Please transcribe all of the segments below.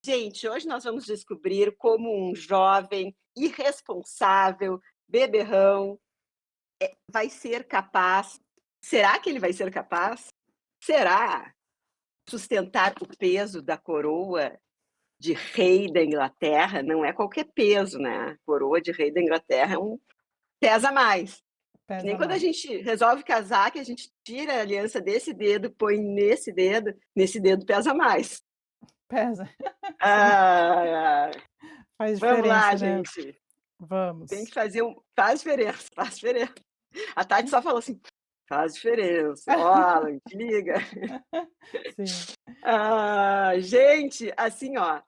Gente, hoje nós vamos descobrir como um jovem irresponsável, beberrão, vai ser capaz. Será que ele vai ser capaz? Será sustentar o peso da coroa de rei da Inglaterra? Não é qualquer peso, né? Coroa de rei da Inglaterra pesa mais. Que nem Pesa quando a mais. gente resolve casar, que a gente tira a aliança desse dedo, põe nesse dedo pesa mais. Pesa. Sim, Ai, ai. faz Vamos lá, diferença, né. gente. Tem que Vamos. fazer faz diferença, faz diferença. A Tati só falou assim: "Faz diferença, ó, Alan, te liga". Sim. Ah, gente, assim, ó,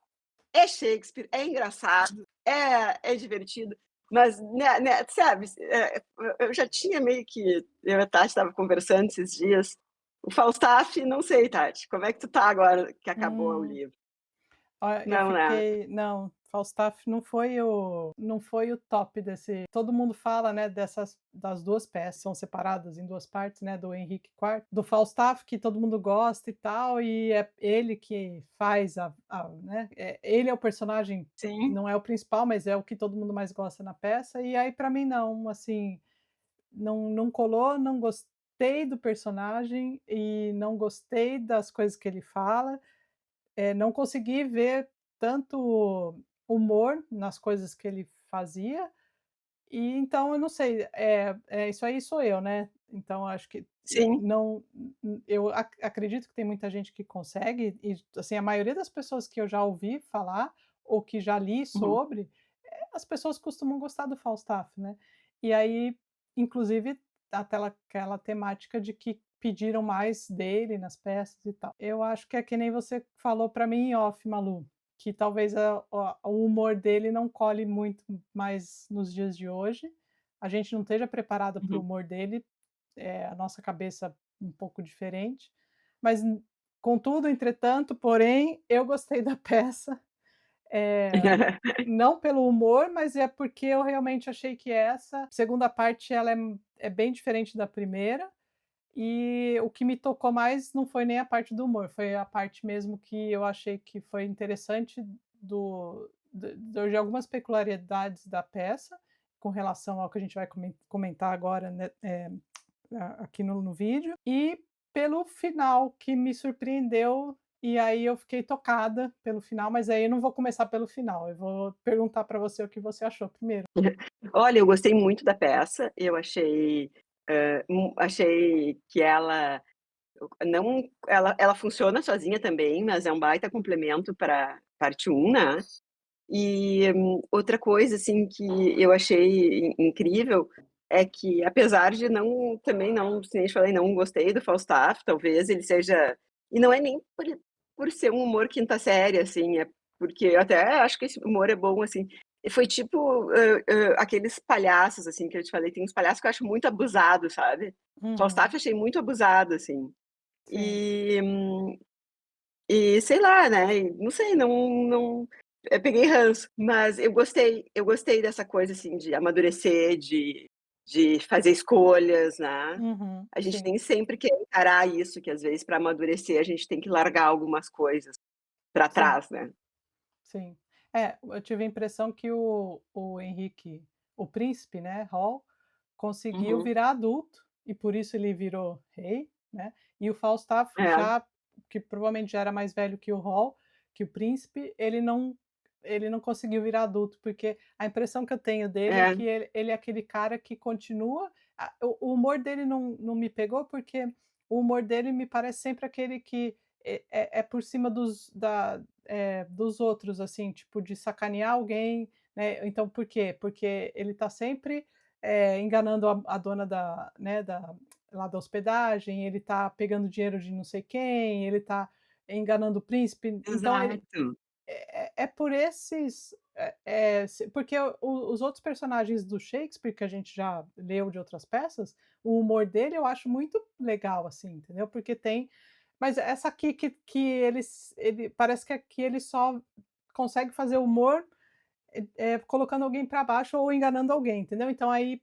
é Shakespeare, é engraçado, é divertido, mas, sabe, eu já tinha meio que eu e a Tati estava conversando esses dias, o Falstaff, não sei, Tati, como é que tu tá agora que acabou o Hum. livro? Olha, eu Não, né? fiquei não, Falstaff não foi o top desse todo mundo fala, né, das 2 peças, são separadas em 2 partes, né, do Henrique IV, do Falstaff que todo mundo gosta e tal, e é ele que faz né, ele é o personagem, Sim. não é o principal, mas é o que todo mundo mais gosta na peça, e aí pra mim não, assim, não colou, não gostei do personagem e não gostei das coisas que ele fala. Não consegui ver tanto humor nas coisas que ele fazia, e então eu não sei, isso aí sou eu, né, então acho que Sim. não eu acredito que tem muita gente que consegue e, assim, a maioria das pessoas que eu já ouvi falar, ou que já li Uhum. sobre, as pessoas costumam gostar do Falstaff, né. E aí, inclusive, aquela temática de que pediram mais dele nas peças e tal. Eu acho que é que nem você falou para mim em off, Malu, que talvez o humor dele não cole muito mais nos dias de hoje. A gente não esteja preparado para o Uhum. humor dele, a nossa cabeça um pouco diferente, mas contudo, entretanto, porém, eu gostei da peça. Não pelo humor, mas é porque eu realmente achei que essa segunda parte ela é bem diferente da primeira, e o que me tocou mais não foi nem a parte do humor, foi a parte mesmo que eu achei que foi interessante de algumas peculiaridades da peça, com relação ao que a gente vai comentar agora, né, aqui no vídeo, e pelo final que me surpreendeu, e aí eu fiquei tocada pelo final, mas aí eu não vou começar pelo final, eu vou perguntar para você o que você achou primeiro. Olha, eu gostei muito da peça, eu achei que ela não ela funciona sozinha também, mas é um baita complemento para parte um, né. E outra coisa, assim, que eu achei incrível, é que apesar de não também não, que nem eu te falei, não gostei do Falstaff, talvez ele seja e não é nem por ser um humor quinta série, assim, é porque eu até acho que esse humor é bom, assim. E foi tipo, aqueles palhaços, assim, que eu te falei, tem uns palhaços que eu acho muito abusado, sabe. Uhum, Falstaff eu achei muito abusado, assim. sim. E sei lá, né, e não sei, não peguei ranço, mas eu gostei dessa coisa, assim, de amadurecer, de fazer escolhas, né. Uhum, A gente sim, nem sempre quer encarar isso, que às vezes para amadurecer a gente tem que largar algumas coisas para sim, trás, né. sim. Eu tive a impressão que o Henrique, o príncipe, né, Hall, conseguiu Uhum. virar adulto, e por isso ele virou rei, né, e o Falstaff É, já que provavelmente já era mais velho que o Hall, que o príncipe, ele não conseguiu virar adulto, porque a impressão que eu tenho dele é é, que ele é aquele cara que continua o humor dele não me pegou, porque o humor dele me parece sempre aquele que é por cima dos outros, assim, tipo, de sacanear alguém, né, então por quê? Porque ele tá sempre, enganando a dona né, lá da hospedagem, ele tá pegando dinheiro de não sei quem, ele tá enganando o príncipe, então ele exato. é por esses porque os outros personagens do Shakespeare, que a gente já leu de outras peças, o humor dele eu acho muito legal, assim, entendeu, porque tem mas essa aqui que ele parece que aqui ele só consegue fazer humor, colocando alguém para baixo ou enganando alguém, entendeu. Então aí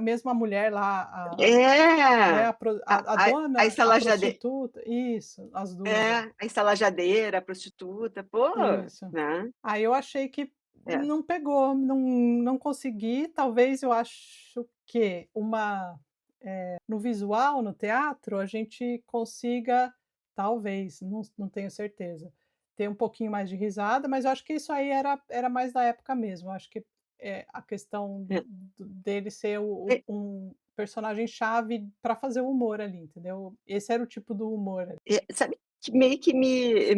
mesmo a mulher lá, né, É, a a dona, a estalajade prostituta, isso, as 2 é. é, a estalajadeira, a prostituta, pô, Isso. né, Aí eu achei que é. não pegou, não consegui, talvez eu acho que no visual, no teatro, a gente consiga, talvez, não tenho certeza, ter um pouquinho mais de risada, mas eu acho que isso aí era mais da época mesmo, eu acho que, a questão É, dele ser é, um personagem chave para fazer o humor ali, entendeu? Esse era o tipo do humor. sabe que meio que me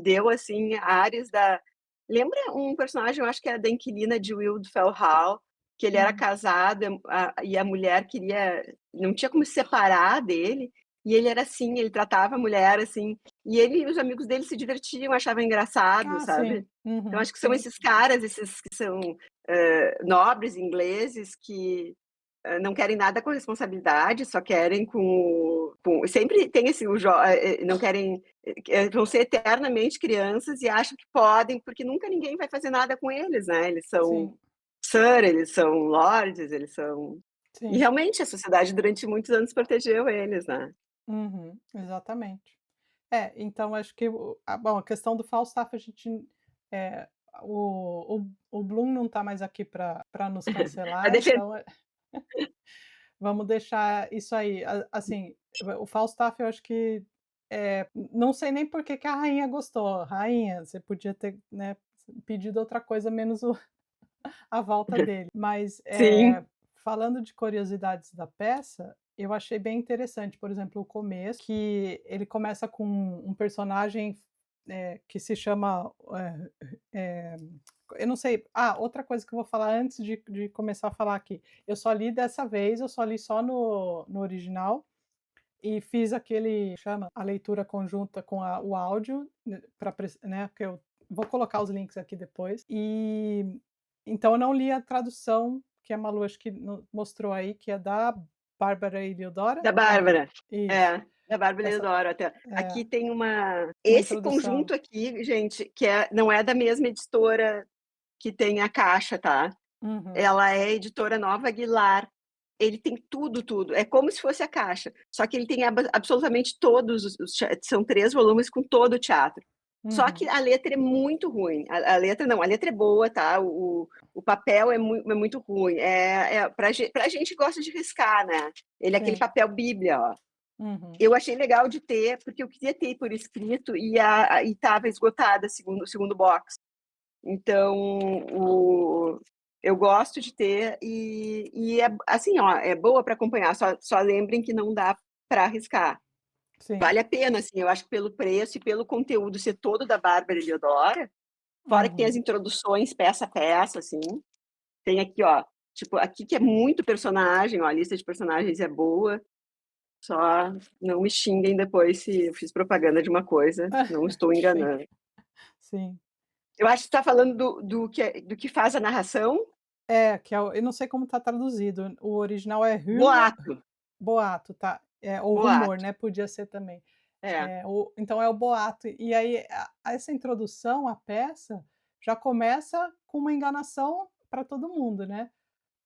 deu, assim, ares da lembra um personagem, eu acho que era da inquilina de Wildfell Hall, que ele era Uhum. casado, e a mulher queria não tinha como se separar dele, e ele era assim, ele tratava a mulher assim, e ele e os amigos dele se divertiam, achavam engraçado, Ah, sabe. sim. Então Uhum, acho que são sim, esses caras, esses que são, nobres ingleses que não querem nada com responsabilidade, só querem com sempre tem esse não querem vão ser eternamente crianças e acham que podem, porque nunca ninguém vai fazer nada com eles, né, eles são sim, sir, eles são lords, eles são e sim. realmente a sociedade durante muitos anos protegeu eles, né. Uhum, exatamente. É, então acho que bom, a questão do Falstaff a gente, eh, o Bloom não está mais aqui para nos Pra cancelar, defender então, vamos deixar isso aí. Assim, o Falstaff eu acho que, não sei nem por que que a rainha gostou. Rainha, você podia ter, né, pedido outra coisa menos a volta dele. Mas, sim, falando de curiosidades da peça, eu achei bem interessante, por exemplo, o começo, que ele começa com um personagem, que se chama, eh, eu não sei, outra coisa que eu vou falar antes de começar a falar aqui, eu só li dessa vez, eu só li só no original, e fiz chama, a leitura conjunta com o áudio, né, pra né, que eu vou colocar os links aqui depois. Então eu não li a tradução que a Malu acho que mostrou aí, que é da Bárbara Eliodora? da Não, Bárbara. isso. É, da Bárbara Essa Leodoro até. é, Aqui tem uma esse introdução. conjunto aqui, gente, que não é da mesma editora que tem a Caixa, tá? Uhum, Ela é editora Nova Aguilar. Ele tem tudo, tudo. É como se fosse a Caixa, só que ele tem absolutamente todos são 3 volumes com todo o teatro. Só que uhum, a letra é muito ruim. A letra não, a letra é boa, tá? O papel é muito ruim. Pra gente que gosta de riscar, né? Ele é aquele sim, papel bíblia, ó. uhum, Eu achei legal de ter, porque eu queria ter por escrito e estava esgotada o segundo box. Então, eu gosto de ter e é assim, ó, é boa para acompanhar, só lembrem que não dá para arriscar. sim, Vale a pena, assim, eu acho que pelo preço e pelo conteúdo ser todo da Bárbara Eliodora, fora que tem as uhum. introduções peça a peça, assim. Tem aqui, ó, tipo, aqui que é muito personagem, ó, a lista de personagens é boa, só não me xinguem depois se eu fiz propaganda de uma coisa, não estou Sim, enganando. sim. Eu acho que você tá falando do que faz a narração? É, que é o eu não sei como está traduzido, o original é Rumo Boato, boato, tá. Ou rumor, boato. né, podia ser também. É, Então é o boato. E aí essa introdução à peça já começa com uma enganação para todo mundo, né,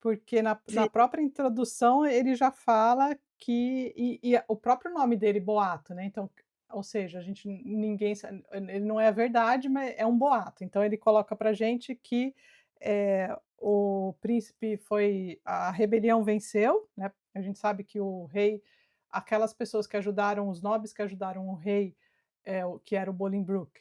porque na sim, própria introdução ele já fala que o próprio nome dele, boato, né, então, ou seja, a gente ninguém sa ele não é verdade, mas é um boato. Então ele coloca pra gente que, o príncipe foi a rebelião venceu, né, a gente sabe que o rei aquelas pessoas que ajudaram os nobres que ajudaram o rei, o que era o Bolingbroke,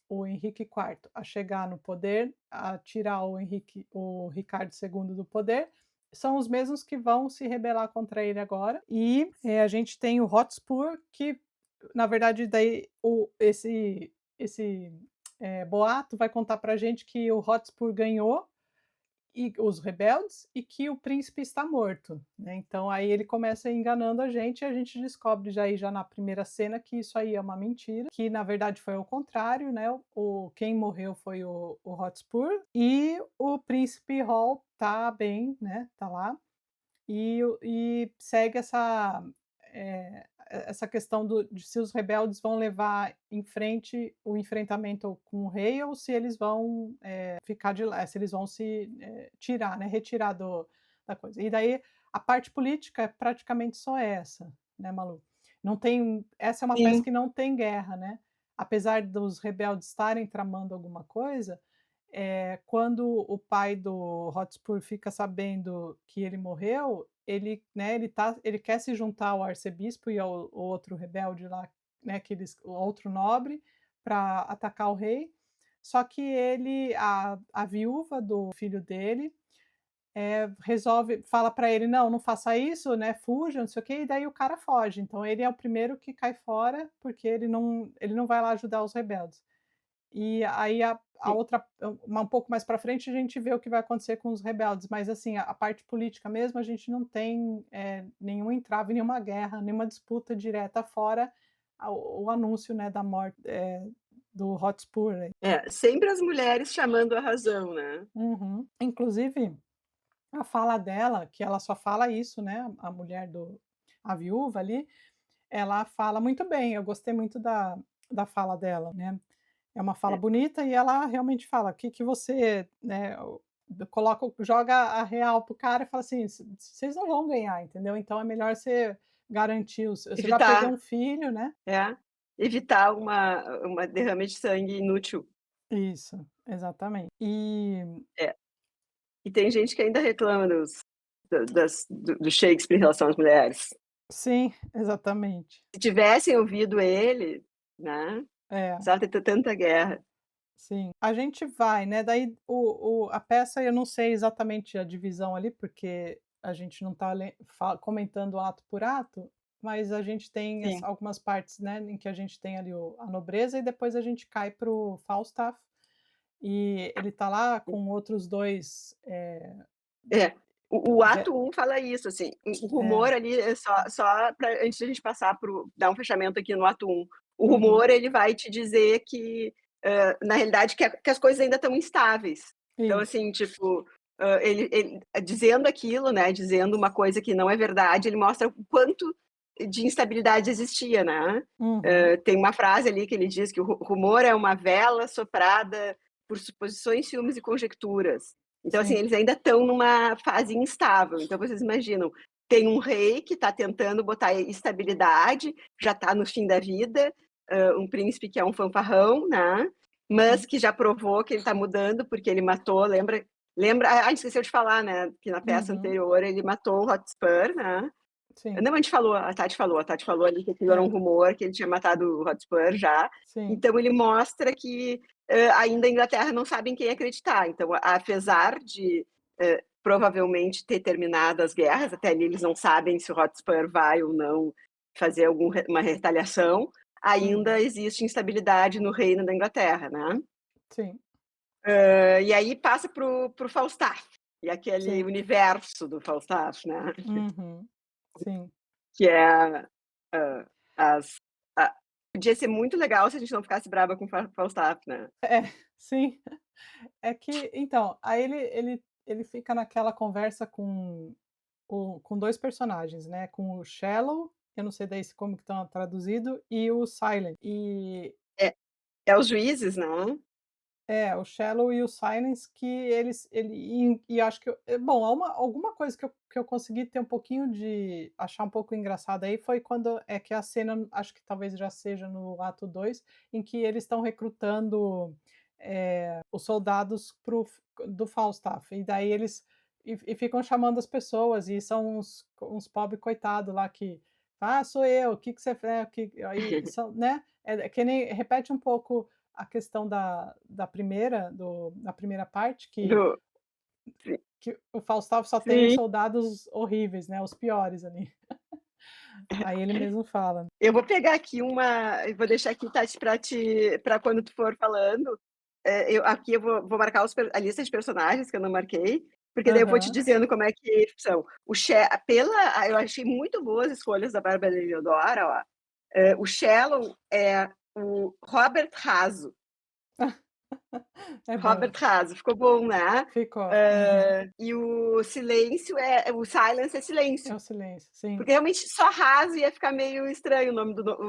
o Henrique IV, a chegar no poder, a tirar o Ricardo II do poder, são os mesmos que vão se rebelar contra ele agora. E, a gente tem o Hotspur que, na verdade, daí esse, boato vai contar pra gente que o Hotspur ganhou e os rebeldes, e que o príncipe está morto, né, então aí ele começa enganando a gente e a gente descobre já na primeira cena que isso aí é uma mentira, que na verdade foi o contrário, né, quem morreu foi o Hotspur, e o príncipe Hall tá bem, né, tá lá, e segue essa questão de se os rebeldes vão levar em frente o enfrentamento com o rei ou se eles vão, ficar de lá se eles vão se, tirar, né, retirar da coisa. E daí a parte política é praticamente só essa, né, Malu. Não tem essa é uma peça Sim. que não tem guerra, né. Apesar dos rebeldes estarem tramando alguma coisa, quando o pai do Hotspur fica sabendo que ele morreu, ele, né, ele quer se juntar ao arcebispo e ao o outro rebelde lá, né, o outro nobre, para atacar o rei, só que a viúva do filho dele, resolve fala para ele: "Não, não faça isso, né, fuja, não sei o quê", e daí o cara foge. Então ele é o primeiro que cai fora, porque ele não vai lá ajudar os rebeldes. E aí a Sim. outra um pouco mais para frente a gente vê o que vai acontecer com os rebeldes, mas assim, a parte política mesmo a gente não tem, nenhum entrave, nenhuma guerra, nenhuma disputa direta fora o anúncio, né, da morte, do Hotspur aí. Sempre as mulheres chamando a razão, né. Uhum. Inclusive, a fala dela, que ela só fala isso, né, a mulher do a viúva ali, ela fala muito bem, eu gostei muito da fala dela, né. É uma fala É. bonita e ela realmente fala: "O que que você, né, joga a real pro cara e fala assim: Vocês não vão ganhar, entendeu? Então é melhor você garantir você já perdeu Evitar um filho, né". é, evitar uma derrame de sangue inútil. Isso, exatamente. É. E tem gente que ainda reclama do Shakespeare em relação às mulheres. Sim, exatamente. Se tivessem ouvido ele, né, não É, precisava ter tanta guerra. sim. A gente vai, né, daí a peça eu não sei exatamente a divisão ali, porque a gente não está comentando ato por ato, mas a gente tem Sim. algumas partes, né, em que a gente tem ali a nobreza e depois a gente cai para o Falstaff, e ele tá lá com outros 2, É. O ve ato um fala isso, assim, o é, rumor ali é só pra antes de a gente passar para dar um fechamento aqui no ato um. O uhum, rumor ele vai te dizer que, na realidade que as coisas ainda estão instáveis. Então isso. assim, tipo, ele dizendo aquilo, né, dizendo uma coisa que não é verdade, ele mostra o quanto de instabilidade existia, né. Uhum, Tem uma frase ali que ele diz que o rumor é uma vela soprada por suposições, ciúmes e conjecturas. Então, assim, sim. eles ainda estão numa fase instável. Então, vocês imaginam, tem um rei que está tentando botar estabilidade, já está no fim da vida, um príncipe que é um fanfarrão, né? Mas Sim. que já provou que ele está mudando, porque ele matou, lembra, esqueceu de falar, né? Que na peça Uhum, anterior ele matou o Hotspur, né? sim. Não, a Tati falou ali que aquilo era um É, rumor, que ele tinha matado o Hotspur já. sim. Então ele mostra que, ainda a Inglaterra não sabe em quem acreditar. Então, apesar de, provavelmente ter terminado as guerras, até ali eles não sabem se o Hotspur vai ou não fazer uma retaliação, ainda Uhum, existe instabilidade no reino da Inglaterra, né. sim, E aí passa para o Falstaff, e aquele sim. universo do Falstaff, né, Uhum, sim. que é Hã, as a podia ser muito legal se a gente não ficasse braba com Falstaff, né. É, sim. É que então, aí ele fica naquela conversa com 2 personagens, né, com o Shallow, eu não sei daí se como que estão traduzido, e o Silent. É é os juízes, não? O Shallow e o Silence que e acho que bom, alguma coisa que eu consegui ter um pouquinho de achar um pouco engraçado aí foi quando é que a cena, acho que talvez já seja no ato 2 em que eles estão recrutando, os soldados do Falstaff, e daí eles ficam chamando as pessoas, e são uns pobre coitado lá que: "Ah, sou eu, o que que você fe que", aí são, né, é que nem repete um pouco a questão da primeira parte, que Do si que o Falstaff só tem os sim. soldados horríveis, né, os piores ali. Aí ele mesmo fala. Eu vou pegar aqui eu vou deixar aqui, Tati, pra quando tu for falando, eu vou marcar a lista de personagens que eu não marquei, porque daí eu vou te Aham. dizendo como é que são. Eu achei muito boas as escolhas da Bárbara Leodora, ó. O Shallow é o Robert Haso. É Robert bom. Haso, ficou bom, né. Ficou. Uhum. E o silence é É silêncio, o silêncio, sim. porque realmente só Haso ia ficar meio estranho o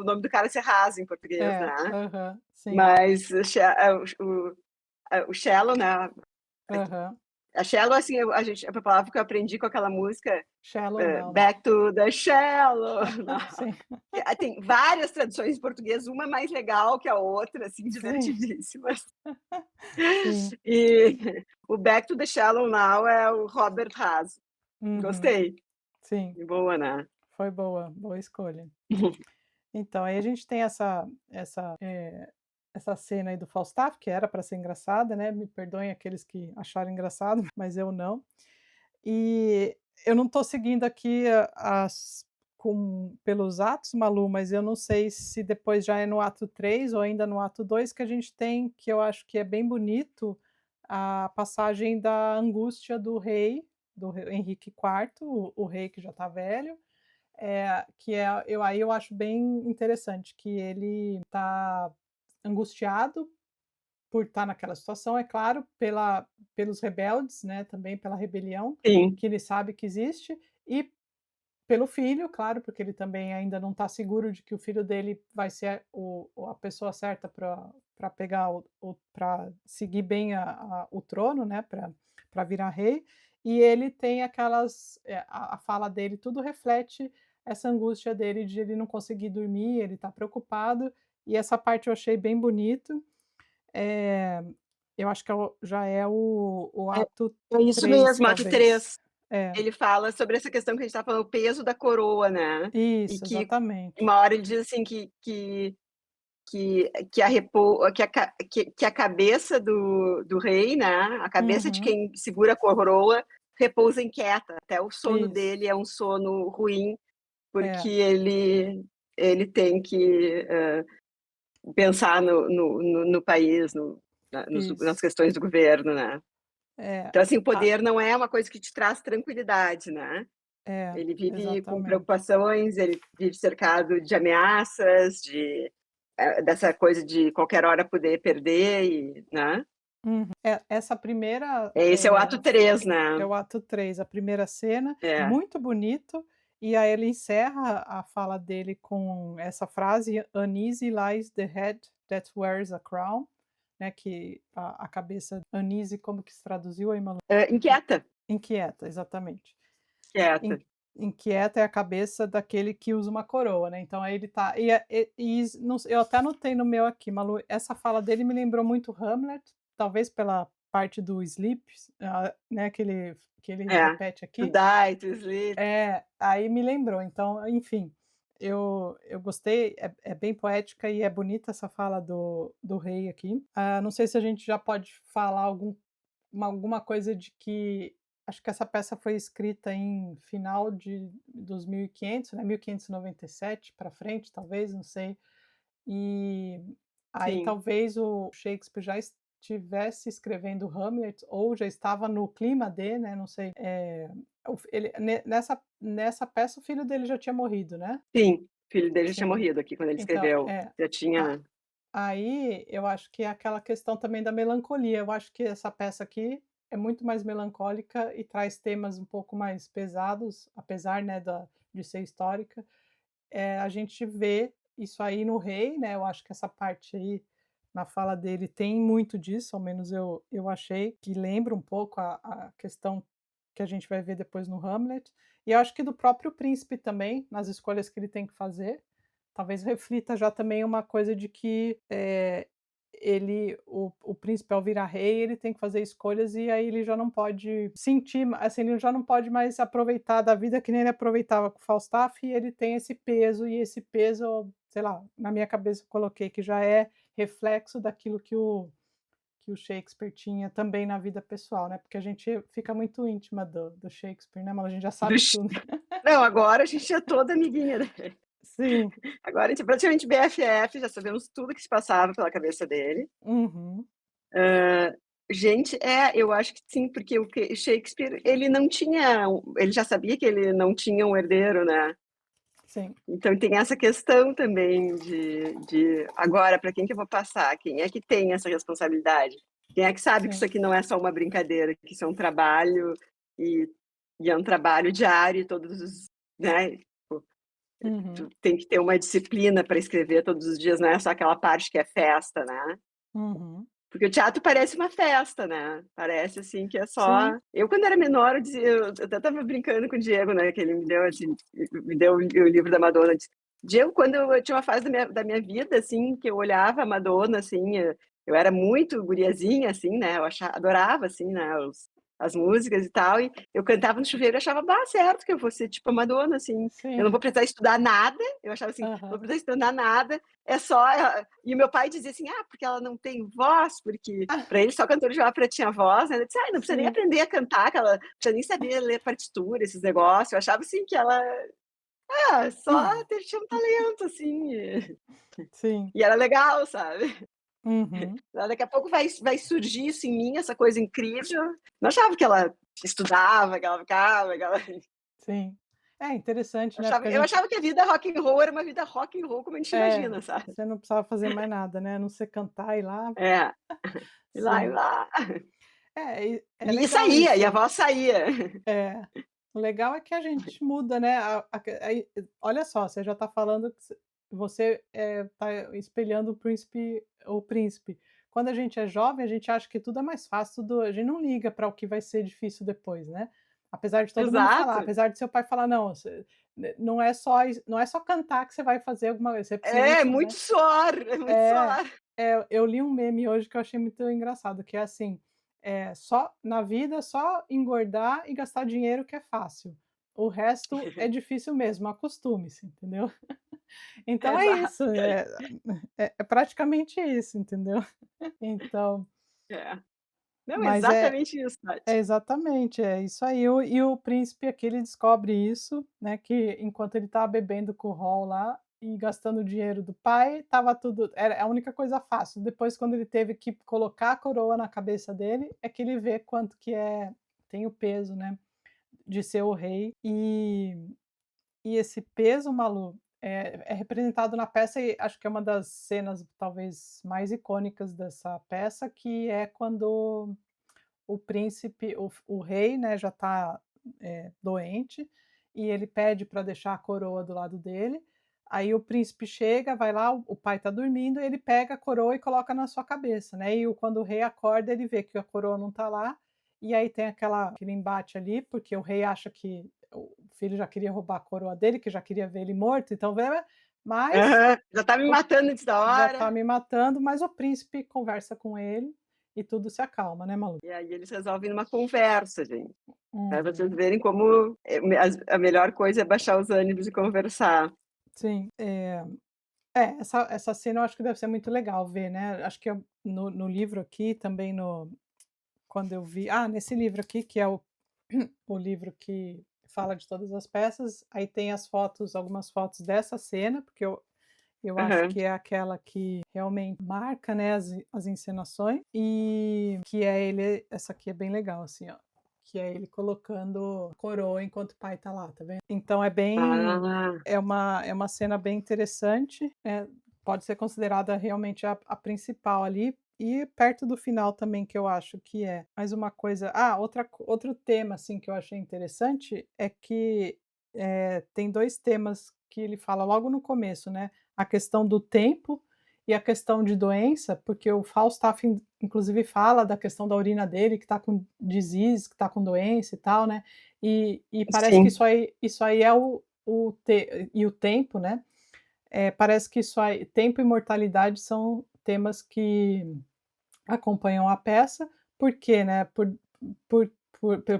nome do cara ser Haso em português, É. né. Aham. Sim. Mas o Shallow, né, Aham. A Shallow, assim, a palavra que eu aprendi com aquela música, Shallow Now, né. Back to the Shallow. Now. Sim, Tem várias traduções em português, uma mais legal que a outra, assim, sim, divertidíssimas. sim. E o Back to the Shallow Now é o Robert Haas. Uhum. Gostei. Sim, Boa, né? foi boa, boa escolha. Então, aí a gente tem essa cena aí do Falstaff, que era para ser engraçada, né, me perdoem aqueles que acharam engraçado, mas eu não. E eu não estou seguindo aqui as pelos atos, Malu, mas eu não sei se depois já é no ato 3 ou ainda no ato 2 que a gente tem, que eu acho que é bem bonito, a passagem da angústia do rei, Henrique IV, o rei que já está velho, que é eu acho bem interessante, que ele está angustiado por estar naquela situação, é claro, pelos rebeldes, né, também pela rebelião, Sim, que ele sabe que existe, e pelo filho, claro, porque ele também ainda não está seguro de que o filho dele vai ser a pessoa certa para pegar para seguir bem o trono, né, para virar rei, e ele tem a fala dele tudo reflete essa angústia dele de ele não conseguir dormir, ele está preocupado, e essa parte eu achei bem bonito. Eh, eu acho que já é o é ato é isso 3 mesmo, ato talvez. 3. É, Ele fala sobre essa questão que a gente estava falando, o peso da coroa, né, e isso, que exatamente. uma hora ele diz assim que a cabeça do rei, né, a cabeça de Uhum, quem segura a coroa repousa inquieta, até o sono isso. dele é um sono ruim, porque É, ele tem que, pensar no país, nas isso. questões do governo, né. É, Então, assim, o a poder não é uma coisa que te traz tranquilidade, né. é, Ele vive com exatamente. preocupações, ele vive cercado de ameaças, dessa coisa de qualquer hora poder perder e, né. Uhum. Essa primeira, Esse é o ato 3, é né. o ato 3, a primeira cena, É, muito bonito, e aí ele encerra a fala dele com essa frase: "Uneasy lies the head that wears a crown", né, que a cabeça uneasy, como que se traduziu aí, Malu? inquieta, Inquieta, exatamente. quieta. In Inquieta é a cabeça daquele que usa uma coroa, né, então aí ele tá não eu até anotei no meu aqui, Malu, essa fala dele me lembrou muito Hamlet, talvez pela parte do sleep, né, que ele É, repete to aqui. die, to sleep. Aí me lembrou, então, enfim, eu gostei, é bem poética e é bonita essa fala do rei aqui. Não sei se a gente já pode falar alguma coisa de que acho que essa peça foi escrita em final dos 1500, né, 1597 para frente, talvez, não sei. E aí Sim, talvez o Shakespeare já estivesse escrevendo Hamlet ou já estava no clima de, né, não sei, o fi ele nessa peça o filho dele já tinha morrido, né? sim, o filho dele já tinha Sim. morrido aqui quando ele Então, escreveu, já a tinha aí eu acho que é aquela questão também da melancolia, eu acho que essa peça aqui é muito mais melancólica e traz temas um pouco mais pesados, apesar, né, de ser histórica. A gente vê isso aí no Rei, né, eu acho que essa parte aí, na fala dele, tem muito disso, ao menos eu achei que lembra um pouco a questão que a gente vai ver depois no Hamlet. E eu acho que do próprio príncipe também, nas escolhas que ele tem que fazer, talvez reflita já também uma coisa de que, o príncipe ao virar rei, ele tem que fazer escolhas e aí ele já não pode sentir assim, ele já não pode mais aproveitar da vida que nem ele aproveitava com o Falstaff e ele tem esse peso, e esse peso, sei lá, na minha cabeça eu coloquei que já é reflexo daquilo que o Shakespeare tinha também na vida pessoal, né, porque a gente fica muito íntima do Shakespeare, né, mas a gente já do sabe ch tudo. não, agora a gente é toda amiguinha, né. Sim. Agora a gente é praticamente BFF, já sabemos tudo que se passava pela cabeça dele. Uhum. Gente, eu acho que sim, porque o Shakespeare, ele já sabia que ele não tinha um herdeiro, né. Sim, Então tem essa questão também de agora para quem que eu vou passar? Quem é que tem essa responsabilidade? Quem é que sabe que isso sim. aqui não é só uma brincadeira, que isso é um trabalho e e é um trabalho diário e todos os, né, tu Uhum. tem que ter uma disciplina para escrever todos os dias, não é só aquela parte que é festa, né. Uhum. Porque o teatro parece uma festa, né, parece, assim, que é Sim, só eu quando era menor eu dizia eu até estava brincando com o Diego, né, que ele me deu, assim, me deu o livro da Madonna, disse: "Diego, quando eu tinha uma fase da minha vida, assim, que eu olhava a Madonna, assim, eu era muito guriazinha, assim, né, eu adorava, assim, né, as músicas e tal, e eu cantava no chuveiro e achava: "Bah, certo que eu vou ser tipo a Madonna, assim, eu não sim. vou precisar estudar nada", eu achava assim: "Não vou Aham. precisar estudar nada, é só". E o meu pai dizia assim: "Ah, porque ela não tem voz", porque para ele só cantor de ópera tinha voz, né, ele disse: "Ai, não precisa nem Sim. aprender a cantar, que ela não precisa nem saber ler partitura, esses negócios". Eu achava assim que ela, só tinha um talento, assim, Sim. e era legal, sabe. Uhum. Daqui a pouco vai surgir isso em mim, essa coisa incrível. Não achava que ela estudava, que ela ficava, que ela Sim. É interessante, né, achava porque a eu gente achava que a vida rock and roll era uma vida rock and roll como a gente é, imagina, sabe. você não precisava fazer mais nada, né, a não ser cantar e ir lá. É, e lá, e Sim. lá. É, e é E legal saía, e a isso. voz saía. É. O legal é que a gente muda, né, aí olha só, você já está falando que você, tá espelhando o príncipe. Quando a gente é jovem, a gente acha que tudo é mais fácil, tudo a gente não liga para o que vai ser difícil depois, né. Apesar de todo mundo falar, Exato. apesar de seu pai falar: "Não, você não é só cantar que você vai fazer alguma coisa, você precisa", É, muito né. suor, é muito É, suor. eu li um meme hoje que eu achei muito engraçado, que é assim, só na vida, só engordar e gastar dinheiro que é fácil, o resto é difícil mesmo, acostume-se, entendeu. Então é Exato. isso, é praticamente isso, entendeu. Então, É. Não, mas é exatamente isso, é Tati. exatamente, é isso aí. E o príncipe aqui, ele descobre isso, né, que enquanto ele estava bebendo com o Ron lá e gastando o dinheiro do pai, estava tudo era a única coisa fácil. Depois, quando ele teve que colocar a coroa na cabeça dele, é que ele vê quanto que tem o peso, né, de ser o rei. E esse peso, Malu, é representado na peça e acho que é uma das cenas talvez mais icônicas dessa peça, que é quando o príncipe, o rei, né, já está doente, e ele pede para deixar a coroa do lado dele. Aí o príncipe chega, vai lá, o pai está dormindo, ele pega a coroa e coloca na sua cabeça, né, e quando o rei acorda, ele vê que a coroa não está lá, e aí tem aquele embate ali, porque o rei acha que o filho já queria roubar a coroa dele, que já queria ver ele morto, então mas Aham. Já tá me o matando antes da já hora. está me matando, mas o príncipe conversa com ele e tudo se acalma, né, Malu? E aí eles resolvem numa conversa, gente. Pra vocês Uhum. verem como a melhor coisa é baixar os ânimos e conversar. Sim, essa cena eu acho que deve ser muito legal ver, né, acho que no livro aqui também quando eu vi nesse livro aqui que é o livro que fala de todas as peças, aí tem algumas fotos dessa cena, porque eu acho Aham. que é aquela que realmente marca, né, as encenações, e que é ele essa aqui é bem legal, assim, ó, que é ele colocando coroa enquanto o pai tá lá, tá vendo. Então Ah, é uma cena bem interessante, pode ser considerada realmente a principal ali, e perto do final também que eu acho que é. Mais uma coisa outro tema, assim, que eu achei interessante é que, tem 2 temas que ele fala logo no começo, né, a questão do tempo e a questão de doença, porque o Falstaff inclusive fala da questão da urina dele, que está com disease, que está com doença e tal, né, e parece que sim. isso aí é o tempo, né, parece que isso aí tempo e mortalidade são temas que acompanham a peça, por quê, né, por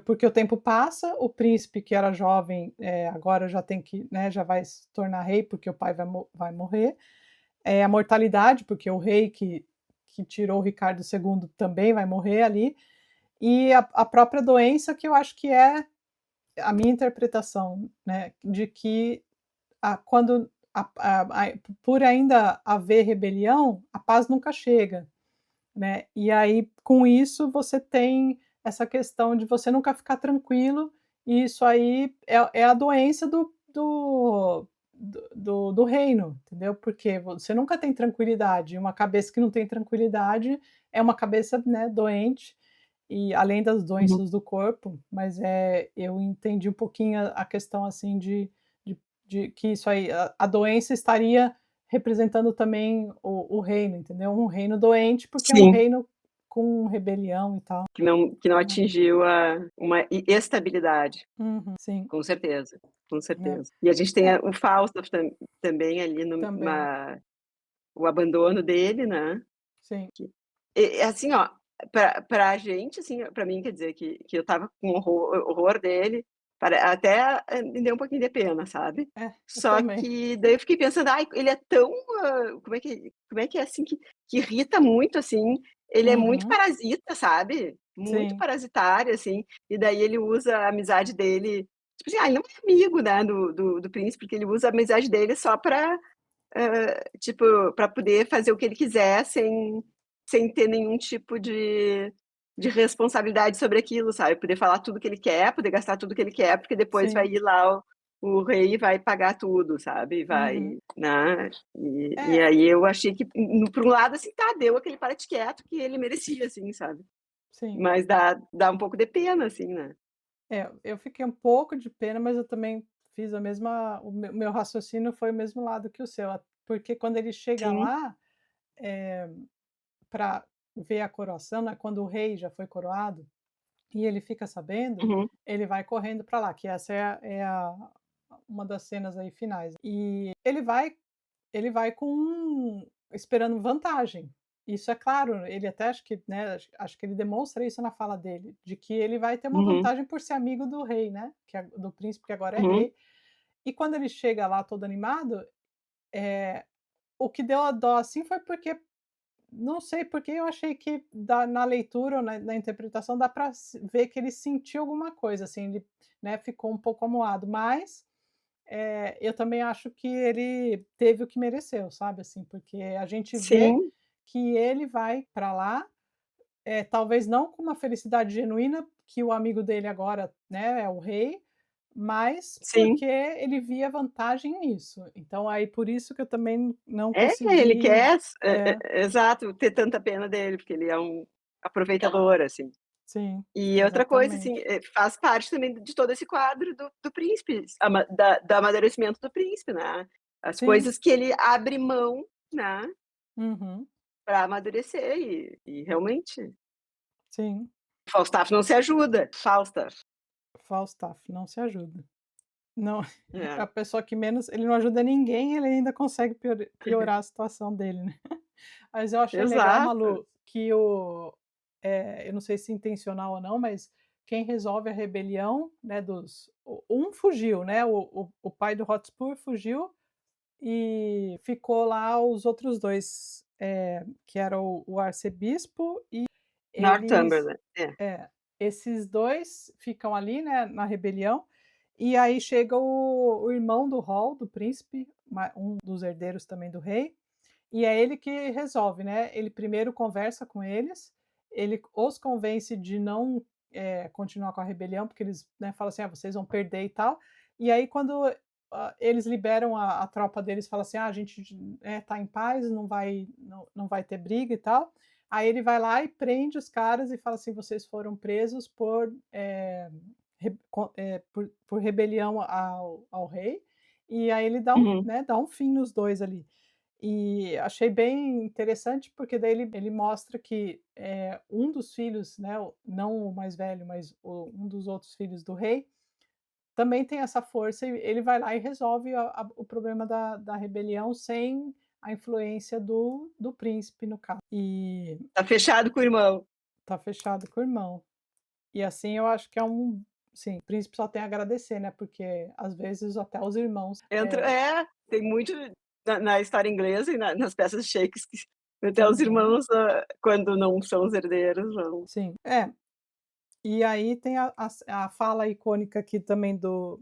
porque o tempo passa, o príncipe que era jovem, agora já tem que, né, já vai se tornar rei, porque o pai vai morrer, a mortalidade, porque o rei que tirou o Ricardo II também vai morrer ali, e a própria doença que eu acho que é a minha interpretação, né, de que quando por ainda haver rebelião, a paz nunca chega, né. E aí, com isso, você tem essa questão de você nunca ficar tranquilo, e isso aí é a doença do reino, entendeu. Porque você nunca tem tranquilidade, uma cabeça que não tem tranquilidade é uma cabeça, né, doente, e além das Uhum. doenças do corpo, mas, eu entendi um pouquinho a questão, assim, de que isso aí, a doença estaria representando também o reino, entendeu? Um reino doente, porque é um Sim. reino com rebelião e tal. que não É. atingiu uma estabilidade, Uhum, sim, com certeza, com né. certeza. E a gente tem É, o Fausto também ali também, o abandono dele, né. sim. Assim, ó, pra gente, assim, pra mim, quer dizer, que eu estava com horror dele, até, me deu um pouquinho de pena, sabe. É, eu Só também. que daí eu fiquei pensando: "Ai, ele é tão, como é que é, assim, que irrita muito, assim, ele é muito Uhum, parasita, sabe, muito sim, parasitário, assim, e daí ele usa a amizade dele, tipo assim, ele não é amigo, né, do príncipe, porque ele usa a amizade dele só pra tipo, para poder fazer o que ele quiser sem ter nenhum tipo de responsabilidade sobre aquilo, sabe, poder falar tudo que ele quer, poder gastar tudo que ele quer, porque depois vai sim. ir lá o rei e vai pagar tudo, sabe, Uhum. vai, né, e É, aí eu achei que por um lado, assim, tá, deu aquele para quieto que ele merecia, assim, sabe, sim. mas dá um pouco de pena, assim, né. É, eu fiquei um pouco de pena, mas eu também fiz a mesma o meu raciocínio foi o mesmo lado que o seu, porque quando ele chega Sim, lá, para ver a coroação, né, quando o rei já foi coroado, e ele fica sabendo, uhum, ele vai correndo para lá, que essa uma das cenas aí finais. E ele vai esperando vantagem. Isso é claro, ele até acho que, né, acho que ele demonstra isso na fala dele, de que ele vai ter uma uhum, vantagem por ser amigo do rei, né, do príncipe que agora é uhum. rei. E quando ele chega lá todo animado, o que deu a dó, assim, foi porque não sei, porque eu achei que na leitura ou na interpretação dá para ver que ele sentiu alguma coisa, assim, ele, né, ficou um pouco amuado, mas eu também acho que ele teve o que mereceu, sabe, assim, porque a gente vê Sim, que ele vai para lá, talvez não com uma felicidade genuína, que o amigo dele agora, né, é o rei, mas sim. porque ele via vantagem nisso. Então aí por isso que eu também não É, ele consegui quer é, exato, ter tanta pena dele, porque ele é um aproveitador, assim. sim, E outra coisa, assim, exatamente. faz parte também de todo esse quadro do príncipe, do amadurecimento do príncipe, né. As Sim, coisas que ele abre mão, né, uhum, pra amadurecer e realmente, sim. Falstaff não se ajuda, Falstaff. Falstaff, não se ajuda. Não, é É, a pessoa que menos ele não ajuda ninguém, ele ainda consegue piorar a situação dele, né. Mas eu achei legal, exato. Malu, que eu não sei se intencional ou não, mas quem resolve a rebelião, né, um fugiu, né, o pai do Hotspur fugiu e ficou lá os outros 2, que era o arcebispo e eles Northumberland, é. é, esses 2 ficam ali, né, na rebelião, e aí chega o irmão do Hall, do príncipe, um dos herdeiros também do rei, e é ele que resolve, né, ele primeiro conversa com eles, ele os convence de não, continuar com a rebelião, porque eles, né, falam assim: "Ah, vocês vão perder e tal", e aí quando, eles liberam a tropa deles, fala assim: "Ah, a gente tá em paz, não vai ter briga e tal", aí ele vai lá e prende os caras e fala assim: "Vocês foram presos por rebelião ao rei", e aí ele Uhum. dá um fim nos 2 ali. E achei bem interessante, porque daí ele mostra que, um dos filhos, né, não o mais velho, mas um dos outros filhos do rei, também tem essa força e ele vai lá e resolve o problema da rebelião sem a influência do príncipe, no caso. E Tá fechado com o irmão. tá fechado com o irmão. E assim eu acho que sim, o príncipe só tem a agradecer, né, porque às vezes até os irmãos Tem muito na história inglesa e nas peças de Shakespeare, até os uhum, irmãos, quando não são os herdeiros, vão. sim. É, e aí tem a fala icônica aqui também do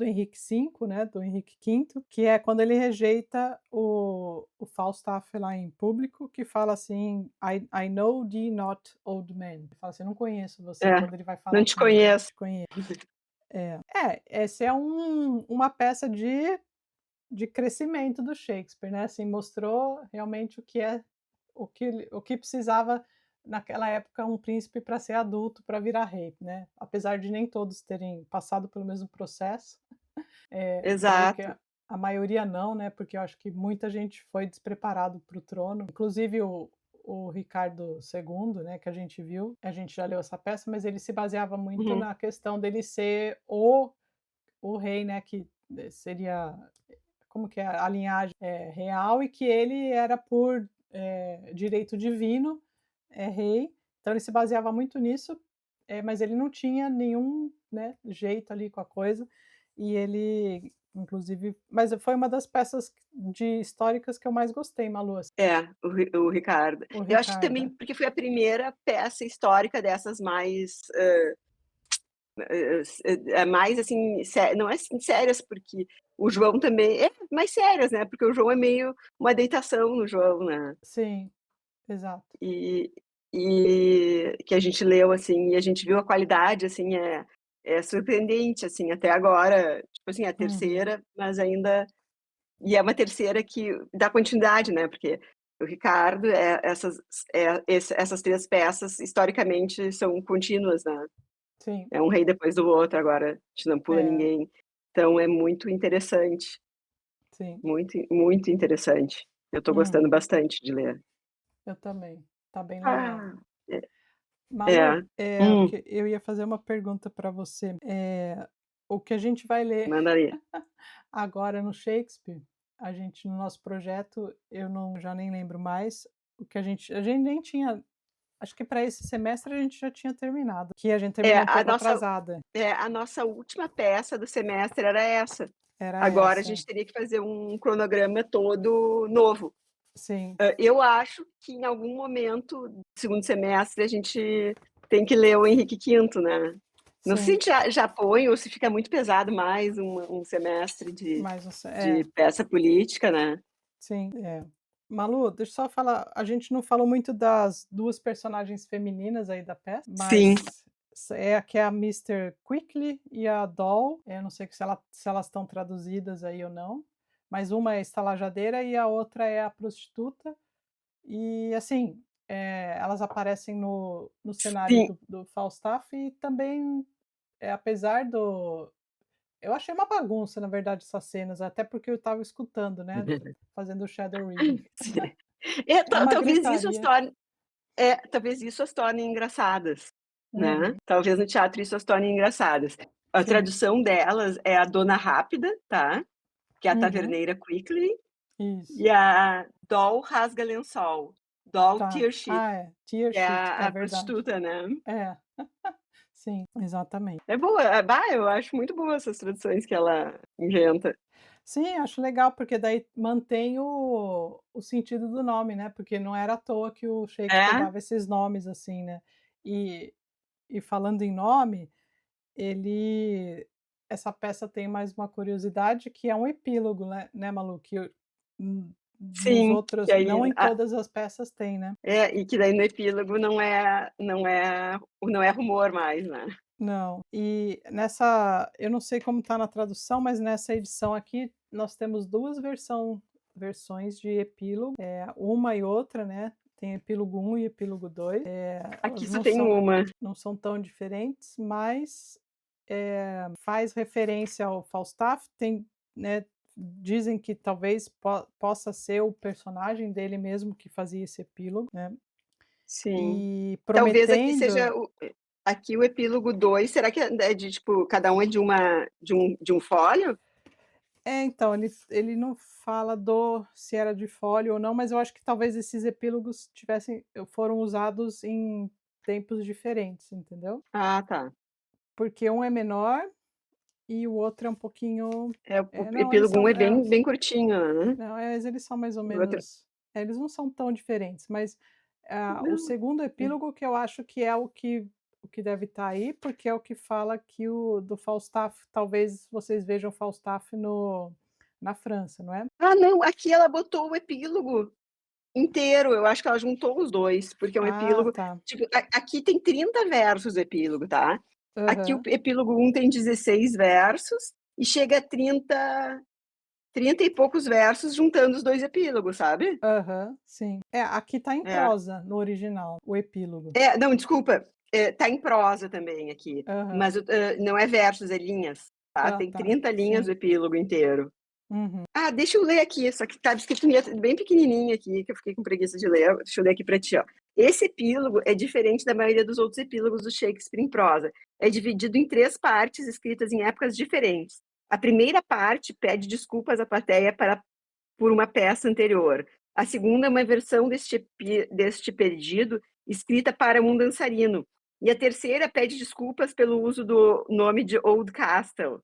Henrique V, né, do Henrique V, que é quando ele rejeita o Falstaff lá em público, que fala assim: "I know thee not, old man", ele fala assim: "Eu não conheço você", É, quando ele vai não falar te com ele, né, conheço. "te conheço". Essa é uma peça de crescimento do Shakespeare, né, assim, mostrou realmente o que precisava naquela época um príncipe para ser adulto, para virar rei, né. Apesar de nem todos terem passado pelo mesmo processo, creio que Exato. a maioria não, né, porque eu acho que muita gente foi despreparado para o trono, inclusive o Ricardo II, né, que a gente viu, a gente já leu essa peça, mas ele se baseava muito Uhum, na questão dele ser o rei, né, que seria como que é a linhagem, real e que ele era por, direito divino, rei, então ele se baseava muito nisso, mas ele não tinha nenhum, né, jeito ali com a coisa, e ele inclusive mas foi uma das peças de históricas que eu mais gostei, Malu, assim, é, o Ricardo. o Eu acho que Ricardo. também porque foi a primeira peça histórica dessas mais, mais assim, não é assim sérias, porque o João também é mais sérias, né, porque o João é meio uma deitação no João, né. Sim, exato. E que a gente leu, assim, e a gente viu a qualidade, assim, é surpreendente, assim, até agora, tipo assim, a Uhum. terceira, mas ainda e é uma terceira que dá continuidade, né, porque o Ricardo, essas 3 peças historicamente são contínuas, né, Sim, é um rei depois do outro, agora a gente não pula é, ninguém. Então é muito interessante, sim. muito interessante. Eu tô gostando Uhum. bastante de ler. Eu também, tá bem legal. Ah, é. Malu, É. o que eu ia fazer uma pergunta para você, o que a gente vai ler Manda aí. agora no Shakespeare, a gente no nosso projeto, eu não já nem lembro mais, o que a gente nem tinha acho que para esse semestre a gente já tinha terminado, que a gente É, terminou um pouco atrasada, a nossa última peça do semestre era essa. era Agora a essa. gente teria que fazer um cronograma todo novo. Sim, Eu acho que em algum momento do segundo semestre a gente tem que ler o Henrique V, né. Não sei se a sim, gente já põe ou se fica muito pesado mais um semestre mas você de peça política, né. sim, é. Malu, deixa eu só falar, a gente não falou muito das 2 personagens femininas aí da peça, Sim. mas é a que é a Mister Quickly e a Doll, não sei se elas estão traduzidas aí ou não, mas uma é a estalajadeira e a outra é a prostituta. E assim, elas aparecem no cenário Sim. do Falstaff e também, apesar do eu achei uma bagunça, na verdade, essas cenas, até porque eu estava escutando, né, fazendo o shadow reading. Sim. É, É uma talvez isso as gritaria. torne talvez isso as torne engraçadas, né. Uhum, Talvez no teatro isso as torne engraçadas. A sim. tradução delas é a Dona Rápida, tá, que é a Uhum, taverneira Quickly, isso, e a Doll Rasga Lençol, Doll tá. Tearsheet, Ah, é, tear que é sheet, é a verdade. prostituta, né. É, sim, exatamente. É boa, eu acho muito boa essas traduções que ela inventa. Sim, acho legal, porque daí mantém o sentido do nome, né, porque não era à toa que o Shakespeare É, dava esses nomes, assim, né. E falando em nome, ele essa peça tem mais uma curiosidade que é um epílogo, né, Malu, que nos sim, que outros aí não em todas as peças tem, né. e que daí no epílogo não é rumor mais, né. Não. E nessa eu não sei como está na tradução, mas nessa edição aqui nós temos 2 versões de epílogo, uma e outra, né, tem epílogo um e epílogo 2. Aqui Elas só tem uma. não são tão diferentes, mas, faz referência ao Falstaff, tem, né, dizem que talvez possa ser o personagem dele mesmo que fazia esse epílogo, né, Sim. e Talvez aqui seja prometendo aqui o epílogo 2. Será que é de tipo, cada um é de um fólio? então, ele não fala do se era de fólio ou não, mas eu acho que talvez esses epílogos foram usados em tempos diferentes, entendeu. Ah, tá. Porque um é menor e o outro é um pouquinho É, o não, eles epílogo um são é bem curtinho, né. não, eles são mais ou O outro menos eles não são tão diferentes, mas, o não. segundo epílogo que eu acho que é o que deve estar aí, porque é o que fala que o do Falstaff talvez vocês vejam Falstaff na França, não é? Ah, não, aqui ela botou o epílogo inteiro, eu acho que ela juntou os 2, porque é um Ah, epílogo tá. tipo, aqui tem 30 versos o epílogo, tá. Aqui o Aham, epílogo um tem 16 versos e chega a 30 e poucos versos juntando os 2 epílogos, sabe. aham, sim. Aqui tá em É. prosa, no original, o epílogo. Não, desculpa, tá em prosa também aqui, Aham. mas não é versos, é linhas, tá. Ah, Tem tá. 30 linhas o Sim. epílogo inteiro. Uhum. Ah, deixa eu ler aqui, só que tá escrito em letra bem pequenininho aqui, que eu fiquei com preguiça de ler. Deixa eu ler aqui para ti, ó. Esse epílogo é diferente da maioria dos outros epílogos do Shakespeare em prosa. É dividido em 3 partes, escritas em épocas diferentes. A primeira parte pede desculpas à plateia por uma peça anterior. A segunda é uma versão deste pedido escrita para um dançarino. E a terceira pede desculpas pelo uso do nome de Old Castle.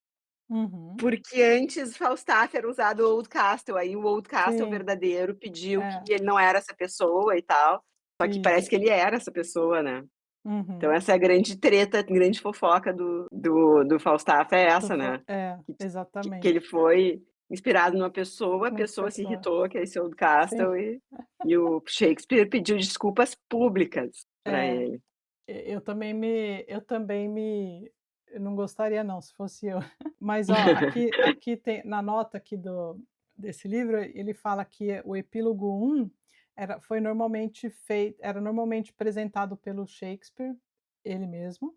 Uhum. Porque antes Falstaff era usado Old Castle, aí o Old Castle Sim. verdadeiro pediu que É, ele não era essa pessoa e tal, só que parece isso. que ele era essa pessoa, né. Então Uhum. essa é a grande treta, a grande fofoca do Falstaff é essa, né, que ele Exatamente. foi inspirado numa pessoa, a Uma pessoa se pessoa. irritou, que é esse Old Sim. Castle, e o Shakespeare pediu desculpas públicas para É. ele. Eu não gostaria não, se fosse eu. Mas ó, aqui tem na nota aqui desse livro, ele fala que o epílogo um era normalmente apresentado pelo Shakespeare, ele mesmo,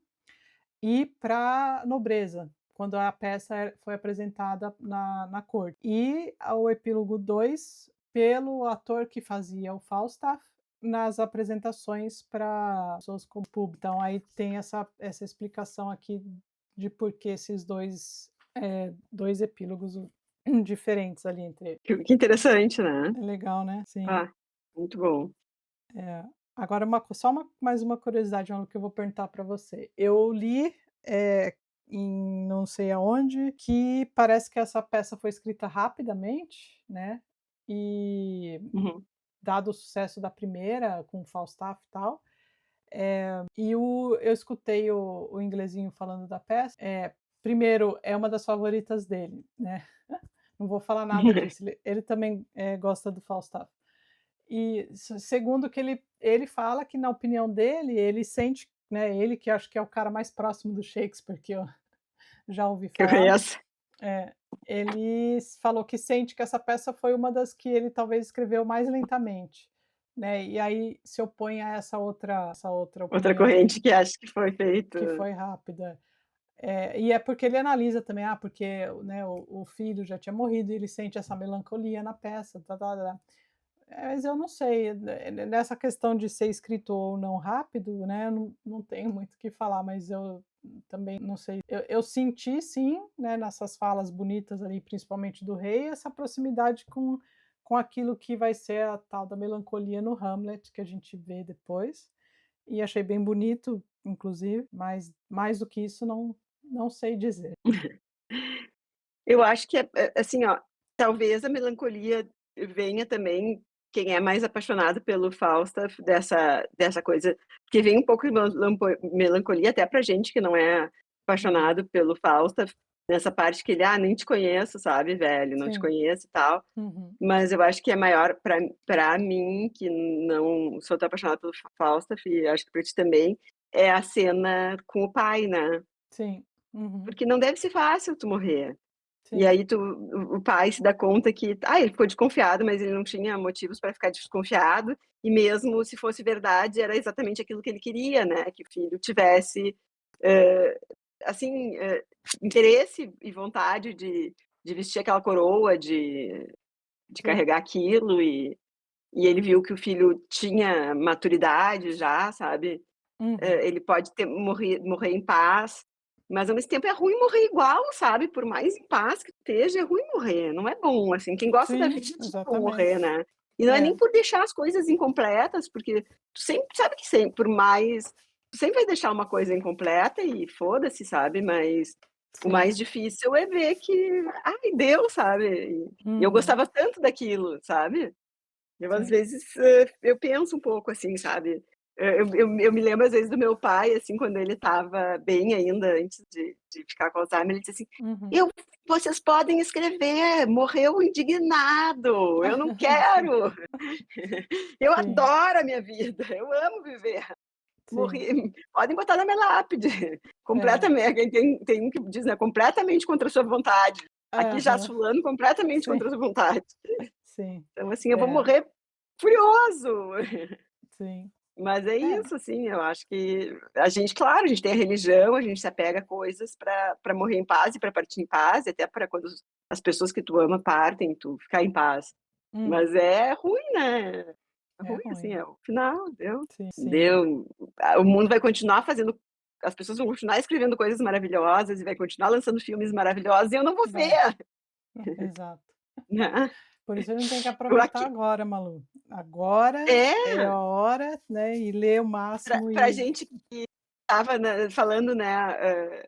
e pra nobreza, quando a peça foi apresentada na corte. E o epílogo 2 pelo ator que fazia o Falstaff, nas apresentações para pessoas como público. Então aí tem essa explicação aqui de por que esses 2 epílogos diferentes ali entre eles. Que interessante, né. É legal, né? Sim. Ah, muito bom. É. Agora mais uma curiosidade, algo que eu vou perguntar para você. Eu li, em não sei aonde, que parece que essa peça foi escrita rapidamente, né, e Uhum. dado o sucesso da primeira, com o Falstaff e tal, eu escutei o inglesinho falando da peça, primeiro, é uma das favoritas dele, né, não vou falar nada disso, ele também, gosta do Falstaff. E segundo que ele fala que na opinião dele, ele sente, né, ele que acho que é o cara mais próximo do Shakespeare que eu já ouvi Que eu falar, conheço. ele falou que sente que essa peça foi uma das que ele talvez escreveu mais lentamente, né, e aí se opõe a essa outra Outra opinião corrente que acha que foi feito. que foi rápida. E é porque ele analisa também, porque, né, o filho já tinha morrido e ele sente essa melancolia na peça, tá-tá-tá. Mas eu não sei, nessa questão de ser escrito ou não rápido, né, eu não tenho muito o que falar, mas eu também não sei. Eu senti sim, né, nessas falas bonitas ali, principalmente do rei, essa proximidade com aquilo que vai ser a tal da melancolia no Hamlet, que a gente vê depois, e achei bem bonito, inclusive, mas mais do que isso não sei dizer. Eu acho que assim, ó, talvez a melancolia venha também quem é mais apaixonado pelo Falstaff, dessa coisa porque vem um pouco de melancolia até pra gente que não é Uhum. apaixonado pelo Falstaff, nessa parte que ele: "Ah, nem te conheço, sabe, velho, não te Sim. conheço e tal". Uhum. Mas eu acho que é maior pra mim, que não sou tão apaixonada pelo Falstaff, e acho que pra ti também, é a cena com o pai, né. Sim. Uhum. Porque não deve ser fácil tu morrer. E Sim. aí o pai se dá conta que ele ficou desconfiado, mas ele não tinha motivos para ficar desconfiado, e mesmo se fosse verdade, era exatamente aquilo que ele queria, né, que o filho tivesse, hã, assim, interesse e vontade de vestir aquela coroa, de Sim. carregar aquilo, e ele viu que o filho tinha maturidade já, sabe. Uhum. Ele pode morrer em paz, mas ao mesmo tempo é ruim morrer igual, sabe, por mais em paz que esteja, é ruim morrer, não é bom, assim, quem gosta da vida Sim, não é bom morrer, exatamente. né. E não é nem É, por deixar as coisas incompletas, porque tu sempre sabe que sempre por mais tu sempre vai deixar uma coisa incompleta e foda-se, sabe, mas o sim. mais difícil é ver que, ai, deu, sabe. E eu Uhum. gostava tanto daquilo, sabe. Eu às Sim. vezes, eu penso um pouco assim, sabe. Eu me lembro às vezes do meu pai, assim, quando ele estava bem ainda, antes de ficar com Alzheimer, ele disse assim: Uhum. "Eu vocês podem escrever, morreu indignado, eu não Sim, quero, eu sim, adoro a minha vida, eu amo viver, sim. morri podem botar na minha lápide, É. completamente", tem um que diz, né, "completamente contra a sua vontade", aqui já Aham. fulano completamente Sim, contra a sua vontade. sim. Então assim, eu vou É, morrer furioso. sim. Mas é É, isso, assim, eu acho que a gente, claro, a gente tem a religião, a gente se apega a coisas para morrer em paz e para partir em paz, e até para quando as pessoas que tu ama partem, tu ficar em paz. hum, Mas é ruim, né, é é ruim, assim, ruim. é o final, deu. Sim, sim. Deu. O mundo vai continuar fazendo, as pessoas vão continuar escrevendo coisas maravilhosas e vai continuar lançando filmes maravilhosos e eu não vou Vai, ver, exato. né. Por isso a gente tem que Eu aproveitar aqui agora, Malu. Agora é, é a hora, né, e ler o máximo pra e gente que estava, né, falando, né,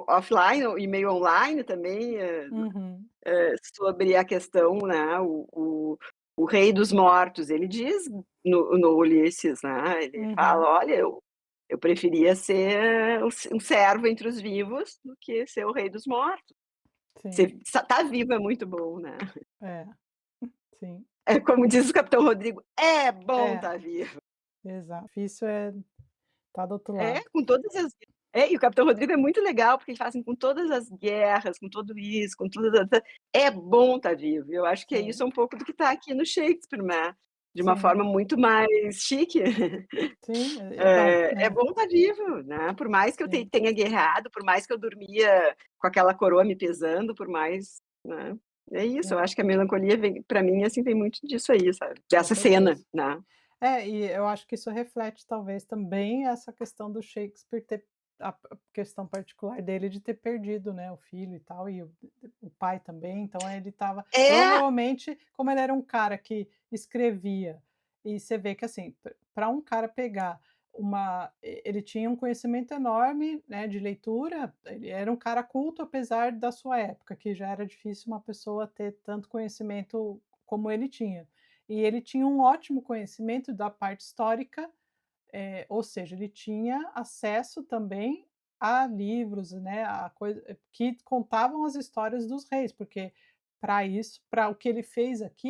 offline e meio online também, uhum, sobre a questão, né, o rei dos mortos, ele diz no Ulisses, né, ele uhum, fala: "Olha, eu preferia ser um servo entre os vivos do que ser o rei dos mortos". sim, Você tá vivo é muito bom, né. é, sim. É como diz o Capitão Rodrigo: "É bom É, estar vivo". exato. Difícil é estar do outro É, lado. com todas as e o Capitão Rodrigo é muito legal, porque ele fala assim, com todas as guerras, com tudo isso, com tudo é bom estar vivo. Eu acho que é Sim, isso um pouco do que está aqui no Shakespeare, né, de uma sim, forma muito mais chique. sim, é bom, É né, bom estar vivo, né, por mais que eu sim, tenha guerreado, por mais que eu dormia com aquela coroa me pesando, por mais, né, é isso, eu sim, acho que a melancolia vem pra mim, assim, tem muito disso aí, sabe, com dessa cena, certeza. né. É, e eu acho que isso reflete talvez também essa questão do Shakespeare ter a questão particular dele de ter perdido, né, o filho e tal, e o pai também, então ele estava É. provavelmente, como ele era um cara que escrevia, e você vê que assim, para um cara pegar ele tinha um conhecimento enorme, né, de leitura, ele era um cara culto apesar da sua época, que já era difícil uma pessoa ter tanto conhecimento como ele tinha. E ele tinha um ótimo conhecimento da parte histórica, ou seja, ele tinha acesso também a livros, né, a coisa que contavam as histórias dos reis, porque para isso, para o que ele fez aqui,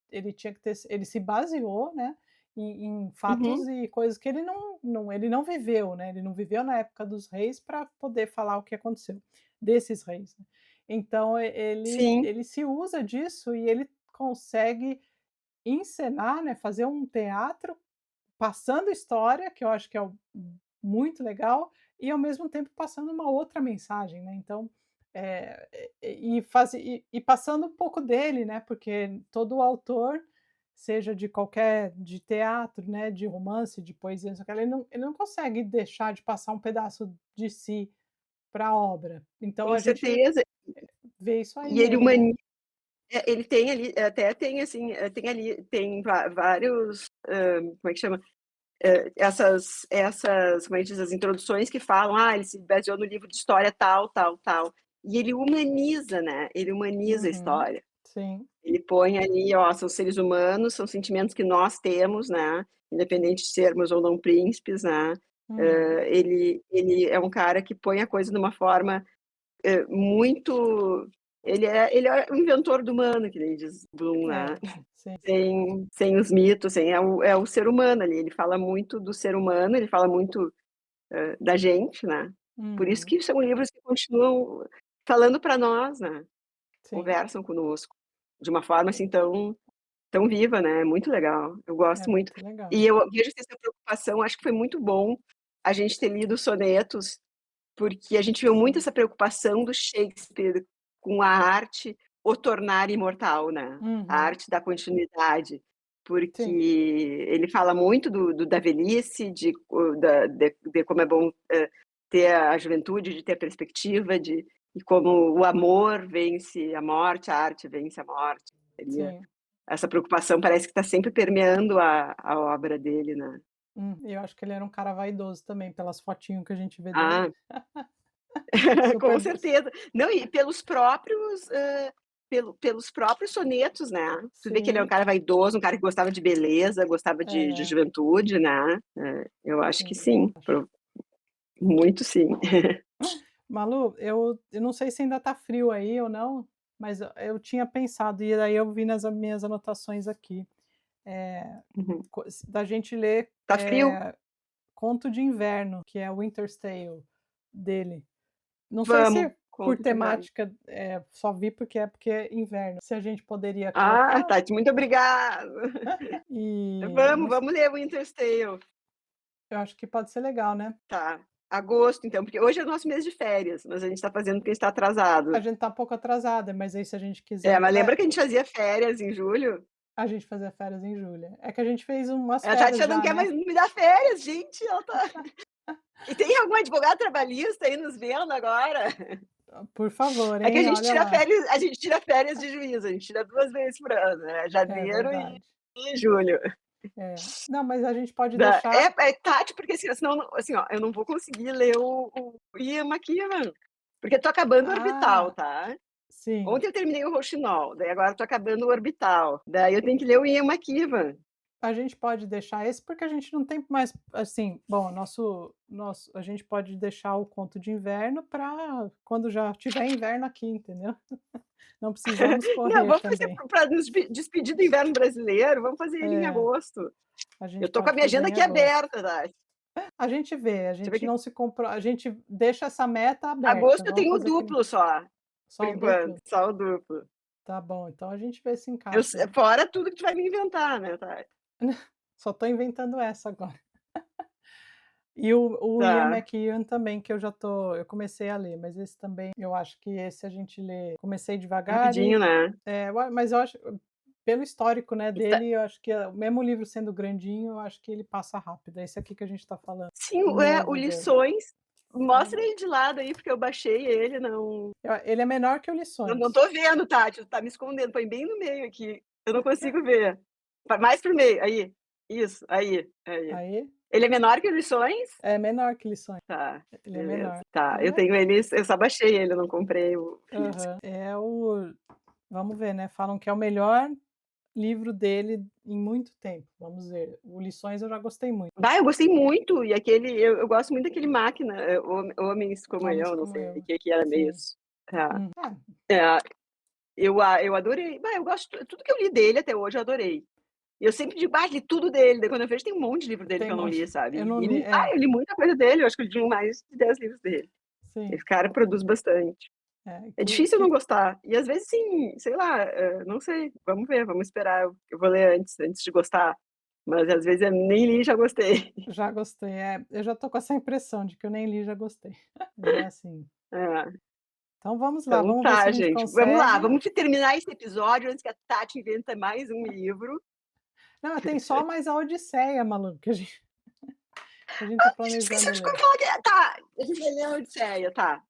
ele tinha que ter ele se baseou, né, em fatos Uhum. e coisas que ele não viveu, né, ele não viveu na época dos reis para poder falar o que aconteceu, desses reis, né. Então Sim. ele se usa disso e ele consegue encenar, né, fazer um teatro passando história, que eu acho que é muito legal, e ao mesmo tempo passando uma outra mensagem, né, então, e passando um pouco dele, né, porque todo autor, seja de teatro, né, de romance, de poesia, não sei o que lá, ele não consegue deixar de passar um pedaço de si para a obra. Então Com a gente certeza. vê isso aí E ele nele, né. ele tem ali, até tem assim, tem ali, tem vários, como é que chama? Essas, como é que diz, as introduções que falam: "Ah, ele se baseou no livro de história tal, tal, tal". E ele humaniza, né, ele humaniza a Uhum. história. Sim, Ele põe ali, ó, são seres humanos, são sentimentos que nós temos, né, independente de sermos ou não príncipes, né. uhum. Ele é um cara que põe a coisa de uma forma, muito, ele é o inventor do humano, que nem diz Bloom, né. É, sim, sim. Sem os mitos, sem é o ser humano ali, ele fala muito do ser humano, ele fala muito, da gente, né. Por isso Uhum. que são livros que continuam falando para nós, né, Sim, conversam conosco, de uma forma, assim, tão viva, né, muito legal, eu é gosto muito. muito legal. E eu vejo que essa preocupação, acho que foi muito bom a gente ter lido sonetos, porque a gente viu muito Sim. essa preocupação do Shakespeare com a arte o tornar imortal, né, a Uhum. arte da continuidade, porque Sim, ele fala muito da velhice, de como é bom, ter a juventude, de ter a perspectiva, e como o amor vence a morte, a arte vence a morte. Seria sim. essa preocupação, parece que está sempre permeando a obra dele, né. Eu acho que ele era um cara vaidoso também, pelas fotinhos que a gente vê dele. Ah, Super com certeza. Não, e pelos próprios sonetos, né. Tu vê que ele é um sim, cara vaidoso, um cara que gostava de beleza, gostava de é, juventude, né. Eu acho que sim, sim, acho. muito sim. Malu, eu não sei se ainda tá frio aí ou não, mas eu tinha pensado, e daí eu vi nas minhas anotações aqui, eh, Uhum. da gente ler, Tá frio? Conto de Inverno, que é Winter's Tale, dele. Não sei se Vamos. por Conto de inverno. temática, só vi porque é inverno, se a gente poderia Ah, colocar. Tati, muito obrigada. Vamos, Mas vamos ler Winter's Tale. eu acho que pode ser legal, né. Tá. Agosto, então, porque hoje é o nosso mês de férias, mas a gente tá fazendo porque a gente tá A atrasado. gente tá um pouco atrasada, mas aí se a gente É, quiser mas lembra que a gente fazia férias em julho? a gente fazia férias em julho. É que a gente fez umas A Tati férias já não já, quer né. mais me dar férias, gente, ela tá e tem algum advogado trabalhista aí nos vendo agora? Por favor, É que a hein, gente olha tira lá. férias a gente tira férias de juízo, a gente tira 2 vezes por ano, né, É janeiro verdade. e julho. É. Não, mas a gente pode Da deixar Tati, porque assim, senão assim, ó, eu não vou conseguir ler o Ian McEwan, porque tô acabando o Orbital, ah, tá. sim. Ontem eu terminei o Rouxinol, daí agora tô acabando o Orbital, daí eu tenho que ler o Ian McEwan. A gente pode deixar esse, porque a gente não tem mais, assim, bom, nosso a gente pode deixar o conto de inverno para quando já tiver inverno aqui, entendeu. Não precisamos Não, correr vamos fazer também. para nos despedir do inverno brasileiro, vamos fazer ele em É, agosto. a Eu gente tô com a pode minha fazer agenda em aqui agosto. aberta, Tati. A gente vê, a Deixa eu ver gente que não se compro a gente deixa essa meta aberta, agosto eu vamos tenho o fazer que nem duplo só, por só o enquanto, duplo? só o duplo. Tá bom, então a gente vê se Eu encaixa se aí. fora tudo que tu vai me inventar, né, Tati. Só tô inventando essa agora. E o Ian Tá, McEwan também, que eu comecei a ler, mas esse também, eu acho que esse a gente lê comecei devagar rapidinho, e né. mas eu acho, pelo histórico, né, Está dele, eu acho que mesmo o livro sendo grandinho, eu acho que ele passa rápido. É esse aqui que a gente tá falando, sim, o o novo dele. Lições, mostra ele de lado aí, porque eu baixei ele, Ele é menor que o não Lições. tô vendo, Tati, tu tá me escondendo, põe bem no meio aqui, eu não consigo ver. Mais para o meio, aí, isso, aí. Aí, Ele é menor que o Lições? é menor que Lições, Tá, ele é beleza. menor. Tá, Ele eu é tenho ele eu só baixei ele, eu não comprei o físico. aham. Vamos ver, né, falam que é o melhor livro dele em muito tempo, vamos ver. O Lições eu já gostei muito. Bah, eu gostei muito, e aquele eu gosto muito daquele Máquina, Homens como Homens Eu, não como sei eu. o que que era meio Sim. isso. Tá. É, É, eu adorei. Bah, eu gosto tudo que eu li dele até hoje eu adorei. E eu sempre digo: "Ah, li tudo dele", daí quando eu vejo tem um monte de livro dele tem que eu um não li, monte. sabe. Eu não li, Eu li muita coisa dele, eu acho que eu li mais de 10 livros dele. sim. Esse cara produz bastante. É Que difícil eu não que gostar. E às vezes sim, sei lá, não sei, vamos ver, vamos esperar, eu vou ler antes de gostar, mas às vezes eu nem li e já gostei. já gostei, eu já tô com essa impressão de que eu nem li, já gostei. Mas é assim. É, Então vamos lá, então vamos ver se tá a gente gente, vamos lá, consegue. vamos terminar esse episódio antes que a Tati inventa mais um livro. Não, tem só mais a Odisseia, Malu, que a gente tá A gente esqueceu planejando de ler. falar que tá, a gente vai ler a Odisseia, tá.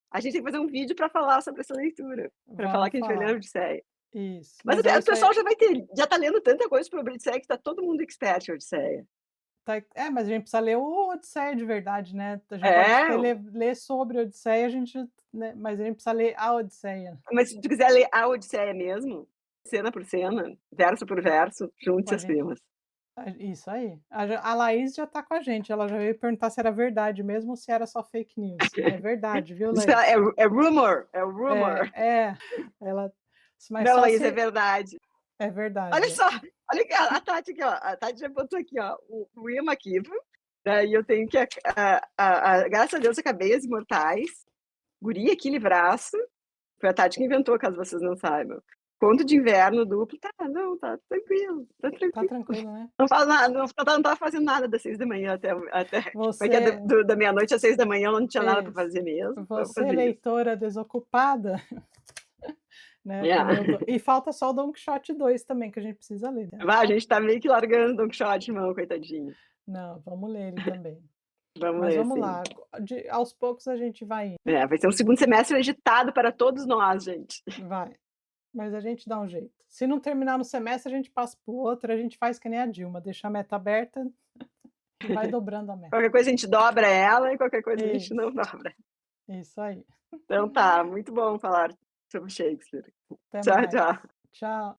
A gente tem que fazer um vídeo pra falar sobre essa leitura, pra falar Vamos que a gente vai ler a falar. Odisseia. Isso, Mas mas aí o isso é pessoal já tá lendo tanta coisa sobre a Odisseia que tá todo mundo expert em Odisseia. mas a gente precisa ler o Odisseia de verdade, né. A gente pode É, até ler sobre a Odisseia, a gente, né, mas a gente precisa ler a Odisseia. mas se tu quiser ler a Odisseia mesmo, cena por cena, verso por verso, junte A as gente primas. Isso aí. A Laís já tá com a gente, ela já veio perguntar se era verdade mesmo ou se era só fake news. É verdade, viu, Isso é Laís? rumor, é o rumor. É, ela mas Não, só Laís, é se verdade. é Olha verdade. só, olha aqui a Tati aqui, ó, a Tati já botou aqui, ó, o imã aqui, daí eu tenho que graças a Deus acabei As Imortais, Guria, que livraço, foi a Tati que inventou, caso vocês não saibam. Conto de inverno duplo, tá, não, tá tranquilo, tá Tá tranquilo. tranquilo, né? Não faz nada, não tava fazendo nada das 6 da manhã até como é que é, Você da meia-noite às 6 da manhã, eu não tinha nada para isso. fazer mesmo, vamos Você, fazer isso. leitora desocupada, né, É. que nem e falta só o Don Quichotte 2 também, que a gente precisa ler, né. A gente tá meio que largando Don Quixote de mão, coitadinho. Não, vamos ler ele também. Vamos Mas ler, vamos sim. lá, aos poucos a gente vai indo, Vai ser um segundo semestre agitado para todos nós, gente. vai. Mas a gente dá um jeito. Se não terminar no semestre, a gente passa para o outro, a gente faz que nem a Dilma, deixa a meta aberta e vai dobrando a meta. Qualquer coisa a gente dobra ela e qualquer coisa a gente Isso, não dobra. isso aí. Então tá, muito bom falar sobre Shakespeare. Até Tchau, mais. tchau. Tchau.